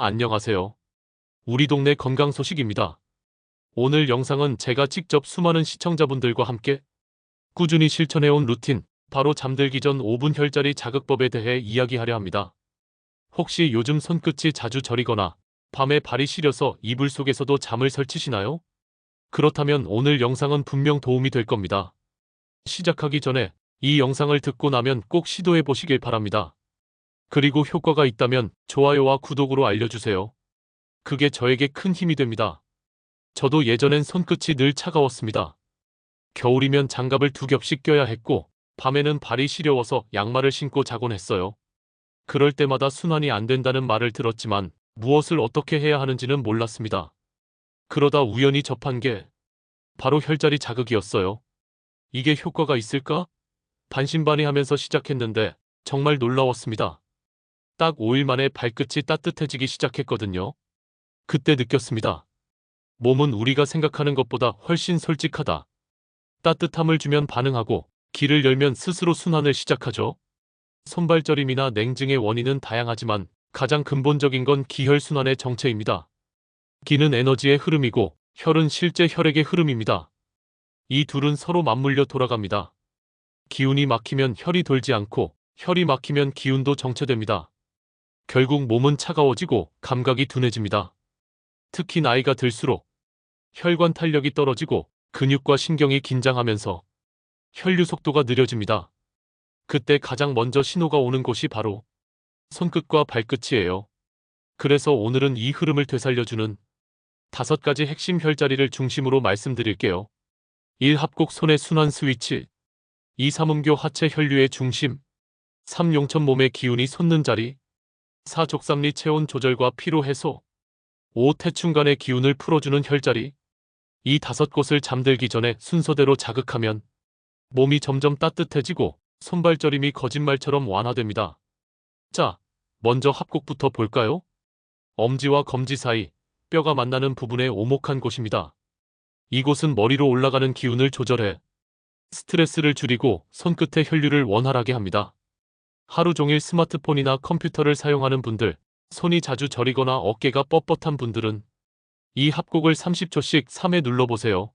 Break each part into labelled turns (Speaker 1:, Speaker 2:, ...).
Speaker 1: 안녕하세요. 우리 동네 건강 소식입니다. 오늘 영상은 제가 직접 수많은 시청자분들과 함께 꾸준히 실천해온 루틴, 바로 잠들기 전 5분 혈자리 자극법에 대해 이야기하려 합니다. 혹시 요즘 손끝이 자주 저리거나 밤에 발이 시려서 이불 속에서도 잠을 설치시나요? 그렇다면 오늘 영상은 분명 도움이 될 겁니다. 시작하기 전에 이 영상을 듣고 나면 꼭 시도해 보시길 바랍니다. 그리고 효과가 있다면 좋아요와 구독으로 알려주세요. 그게 저에게 큰 힘이 됩니다. 저도 예전엔 손끝이 늘 차가웠습니다. 겨울이면 장갑을 2겹씩 껴야 했고, 밤에는 발이 시려워서 양말을 신고 자곤 했어요. 그럴 때마다 순환이 안 된다는 말을 들었지만 무엇을 어떻게 해야 하는지는 몰랐습니다. 그러다 우연히 접한 게 바로 혈자리 자극이었어요. 이게 효과가 있을까? 반신반의하면서 시작했는데 정말 놀라웠습니다. 딱 5일 만에 발끝이 따뜻해지기 시작했거든요. 그때 느꼈습니다. 몸은 우리가 생각하는 것보다 훨씬 솔직하다. 따뜻함을 주면 반응하고 기를 열면 스스로 순환을 시작하죠. 손발저림이나 냉증의 원인은 다양하지만 가장 근본적인 건 기혈순환의 정체입니다. 기는 에너지의 흐름이고 혈은 실제 혈액의 흐름입니다. 이 둘은 서로 맞물려 돌아갑니다. 기운이 막히면 혈이 돌지 않고 혈이 막히면 기운도 정체됩니다. 결국 몸은 차가워지고 감각이 둔해집니다. 특히 나이가 들수록 혈관 탄력이 떨어지고 근육과 신경이 긴장하면서 혈류 속도가 느려집니다. 그때 가장 먼저 신호가 오는 곳이 바로 손끝과 발끝이에요. 그래서 오늘은 이 흐름을 되살려주는 5가지 핵심 혈자리를 중심으로 말씀드릴게요. 1. 합곡 손의 순환 스위치. 2. 삼음교 하체 혈류의 중심. 3. 용천 몸의 기운이 솟는 자리. 4. 족삼리 체온 조절과 피로 해소. 5. 태충간의 기운을 풀어주는 혈자리. 이 5곳을 잠들기 전에 순서대로 자극하면 몸이 점점 따뜻해지고 손발저림이 거짓말처럼 완화됩니다. 자, 먼저 합곡부터 볼까요? 엄지와 검지 사이, 뼈가 만나는 부분의 오목한 곳입니다. 이곳은 머리로 올라가는 기운을 조절해 스트레스를 줄이고 손끝의 혈류를 원활하게 합니다. 하루 종일 스마트폰이나 컴퓨터를 사용하는 분들, 손이 자주 저리거나 어깨가 뻣뻣한 분들은 이 합곡을 30초씩 3회 눌러보세요.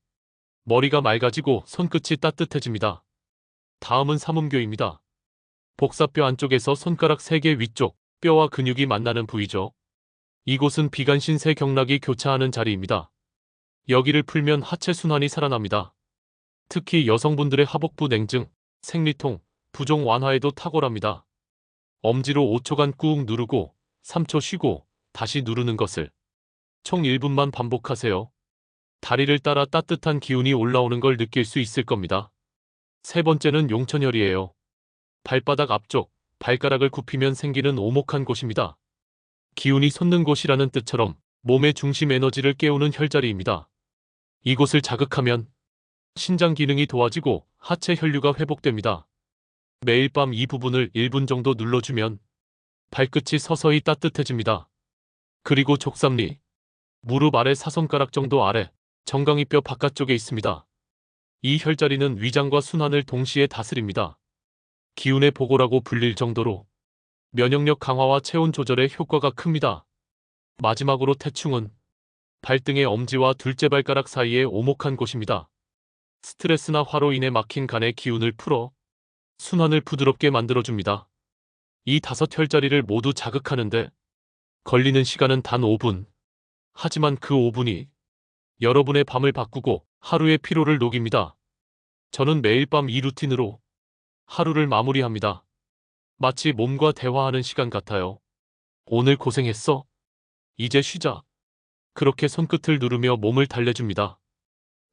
Speaker 1: 머리가 맑아지고 손끝이 따뜻해집니다. 다음은 삼음교입니다. 복사뼈 안쪽에서 손가락 3개 위쪽, 뼈와 근육이 만나는 부위죠. 이곳은 비간신세 경락이 교차하는 자리입니다. 여기를 풀면 하체 순환이 살아납니다. 특히 여성분들의 하복부 냉증, 생리통, 부종 완화에도 탁월합니다. 엄지로 5초간 꾹 누르고 3초 쉬고 다시 누르는 것을 총 1분만 반복하세요. 다리를 따라 따뜻한 기운이 올라오는 걸 느낄 수 있을 겁니다. 3번째는 용천혈이에요. 발바닥 앞쪽, 발가락을 굽히면 생기는 오목한 곳입니다. 기운이 솟는 곳이라는 뜻처럼 몸의 중심 에너지를 깨우는 혈자리입니다. 이곳을 자극하면 신장 기능이 도와지고 하체 혈류가 회복됩니다. 매일 밤 이 부분을 1분 정도 눌러주면 발끝이 서서히 따뜻해집니다. 그리고 족삼리, 무릎 아래 사손가락 정도 아래, 정강이뼈 바깥쪽에 있습니다. 이 혈자리는 위장과 순환을 동시에 다스립니다. 기운의 보고라고 불릴 정도로 면역력 강화와 체온 조절에 효과가 큽니다. 마지막으로 태충은 발등의 엄지와 둘째 발가락 사이의 오목한 곳입니다. 스트레스나 화로 인해 막힌 간의 기운을 풀어 순환을 부드럽게 만들어줍니다. 이 5혈자리를 모두 자극하는데 걸리는 시간은 단 5분. 하지만 그 5분이 여러분의 밤을 바꾸고 하루의 피로를 녹입니다. 저는 매일 밤 이 루틴으로 하루를 마무리합니다. 마치 몸과 대화하는 시간 같아요. 오늘 고생했어. 이제 쉬자. 그렇게 손끝을 누르며 몸을 달래줍니다.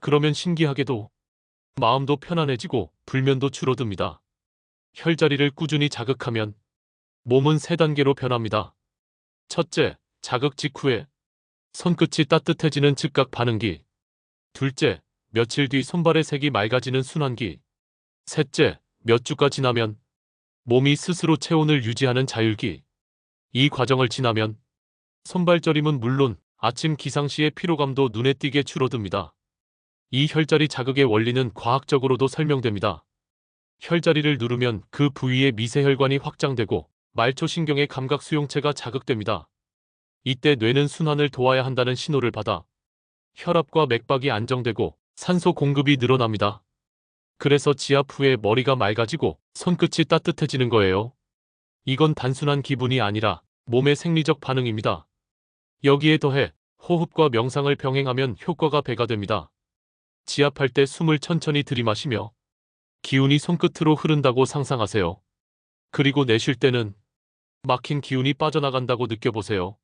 Speaker 1: 그러면 신기하게도 마음도 편안해지고 불면도 줄어듭니다. 혈자리를 꾸준히 자극하면 몸은 3단계로 변합니다. 첫째, 자극 직후에 손끝이 따뜻해지는 즉각 반응기. 둘째, 며칠 뒤 손발의 색이 맑아지는 순환기. 셋째, 몇 주가 지나면 몸이 스스로 체온을 유지하는 자율기. 이 과정을 지나면 손발저림은 물론 아침 기상시의 피로감도 눈에 띄게 줄어듭니다. 이 혈자리 자극의 원리는 과학적으로도 설명됩니다. 혈자리를 누르면 그 부위의 미세혈관이 확장되고 말초신경의 감각 수용체가 자극됩니다. 이때 뇌는 순환을 도와야 한다는 신호를 받아 혈압과 맥박이 안정되고 산소 공급이 늘어납니다. 그래서 지압 후에 머리가 맑아지고 손끝이 따뜻해지는 거예요. 이건 단순한 기분이 아니라 몸의 생리적 반응입니다. 여기에 더해 호흡과 명상을 병행하면 효과가 배가 됩니다. 지압할 때 숨을 천천히 들이마시며 기운이 손끝으로 흐른다고 상상하세요. 그리고 내쉴 때는 막힌 기운이 빠져나간다고 느껴보세요.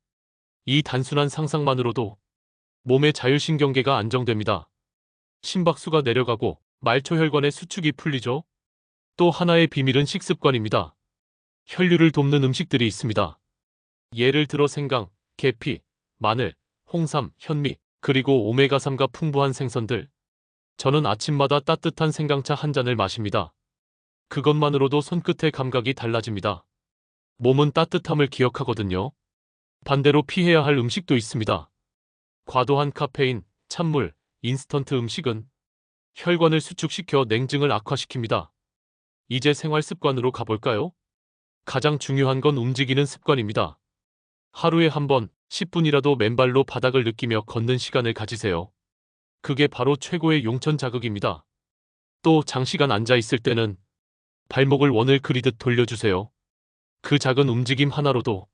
Speaker 1: 이 단순한 상상만으로도 몸의 자율신경계가 안정됩니다. 심박수가 내려가고 말초혈관의 수축이 풀리죠. 또 하나의 비밀은 식습관입니다. 혈류를 돕는 음식들이 있습니다. 예를 들어 생강, 계피, 마늘, 홍삼, 현미, 그리고 오메가3가 풍부한 생선들. 저는 아침마다 따뜻한 생강차 한 잔을 마십니다. 그것만으로도 손끝의 감각이 달라집니다. 몸은 따뜻함을 기억하거든요. 반대로 피해야 할 음식도 있습니다. 과도한 카페인, 찬물, 인스턴트 음식은 혈관을 수축시켜 냉증을 악화시킵니다. 이제 생활 습관으로 가볼까요? 가장 중요한 건 움직이는 습관입니다. 하루에 한 번, 10분이라도 맨발로 바닥을 느끼며 걷는 시간을 가지세요. 그게 바로 최고의 용천 자극입니다. 또 장시간 앉아 있을 때는 발목을 원을 그리듯 돌려주세요. 그 작은 움직임 하나로도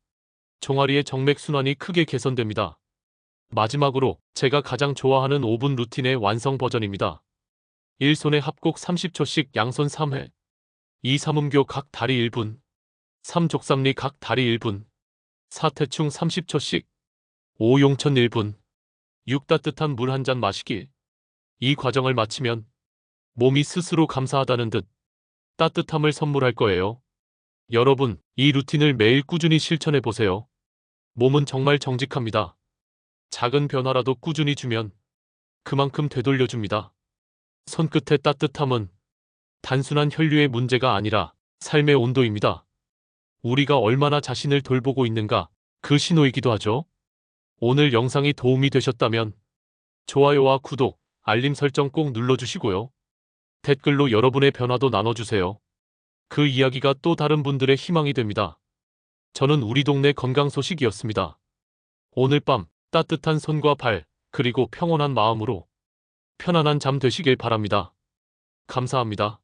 Speaker 1: 종아리의 정맥 순환이 크게 개선됩니다. 마지막으로 제가 가장 좋아하는 5분 루틴의 완성 버전입니다. 1손에 합곡 30초씩 양손 3회, 2 삼음교 각 다리 1분, 3 족삼리 각 다리 1분, 4 태충 30초씩, 5 용천 1분, 6 따뜻한 물 한 잔 마시기. 이 과정을 마치면 몸이 스스로 감사하다는 듯 따뜻함을 선물할 거예요. 여러분, 이 루틴을 매일 꾸준히 실천해 보세요. 몸은 정말 정직합니다. 작은 변화라도 꾸준히 주면 그만큼 되돌려줍니다. 손끝의 따뜻함은 단순한 혈류의 문제가 아니라 삶의 온도입니다. 우리가 얼마나 자신을 돌보고 있는가, 그 신호이기도 하죠. 오늘 영상이 도움이 되셨다면 좋아요와 구독, 알림 설정 꼭 눌러주시고요. 댓글로 여러분의 변화도 나눠주세요. 그 이야기가 또 다른 분들의 희망이 됩니다. 저는 우리 동네 건강 소식이었습니다. 오늘 밤 따뜻한 손과 발, 그리고 평온한 마음으로 편안한 잠 되시길 바랍니다. 감사합니다.